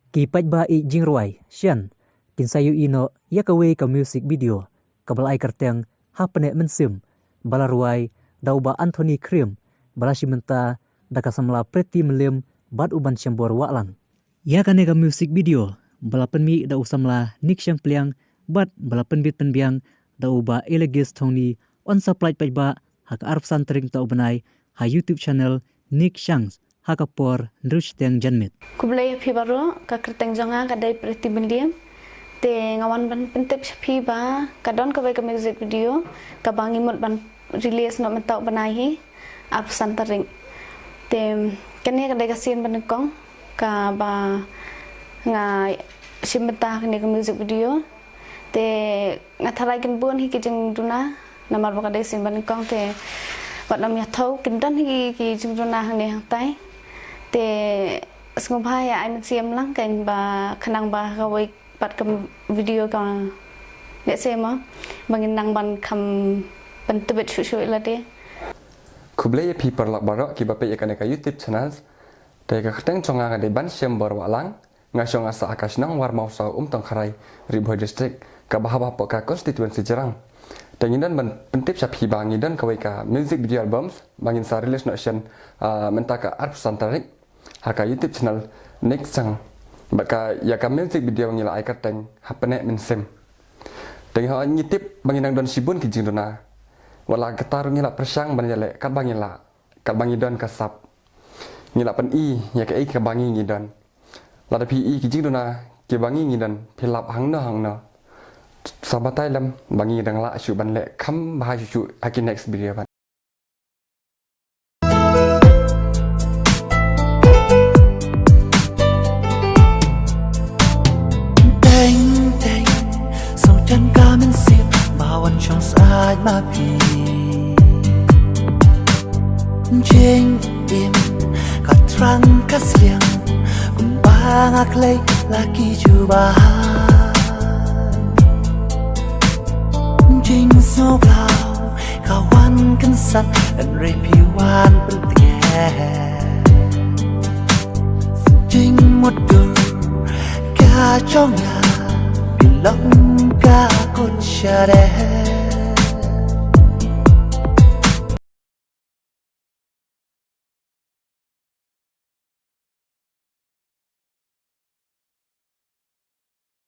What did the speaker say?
Ki pajba I jingruai sian tin sayu ino yakawe ka music video kabal ai karteng hapne mensim balaruai dauba Anthony Krim balashimenta daka samla preti melim bad uban syambor waklang. Yakane ka music video balapan mi da usamla nik syang pliang bad balapan bit penbiang da uba elegis Tony on supply pajba hak arp santring ta ubanai ha YouTube channel Nick Shangs hakapor ndrushteng janmit. Kublai phi baro ka kerteng jonga ka dai preti bendiam te ngawan ban pentep phi ba ka don ka ka music video ka bangi mut ban release no mentau banai hi ap santring te kene ka dai ka sin ban kong ka ba nga simeta kene ka music video te ngatharai kin bun hi ki jing duna namar ba ka dai sin ban kong te wat nam ya thau kin dan hi ki jing duna hang ne hang tai te sngobhai ai men siam lang kan ba khanang ba kawai pat kam video ka ne sema bangin nang ban kham pentebet shu la de kublai pi perlak barok ki bape yakane ka YouTube channels te ka khteng chonga ga de ban siam bar walang nga chonga sa akash nang war mau sa tong kharai Ribhoi district ka bahaba po ka constituency jarang tenginan ban pentip sapi bangi dan kawai ka music video albums bangin sa release nation mentaka arp santarik haka YouTube channel next sang baka ya ka music video ngila ai kateng hapene mensem teng ha nyitip bangin nang don sibun ki jingdona wala ketarung ngila persang ban yale kat bangila kat bangi don kasap ngila pen I ya ka ka bangi ngidon lada pi I ki jingdona ki bangi ngidon philap hang no sabatai lam bangi dang la shu ban le kham ba shu aki next video ban trong sai mà vì trên im cả trăng cả xiang cùng ba ngạc lấy là kỳ chu ba trên số vào cả quan cân sắt ẩn rây phiêu quan bên tiề trên một đường cả trong nhà bị lông cả con cha đẻ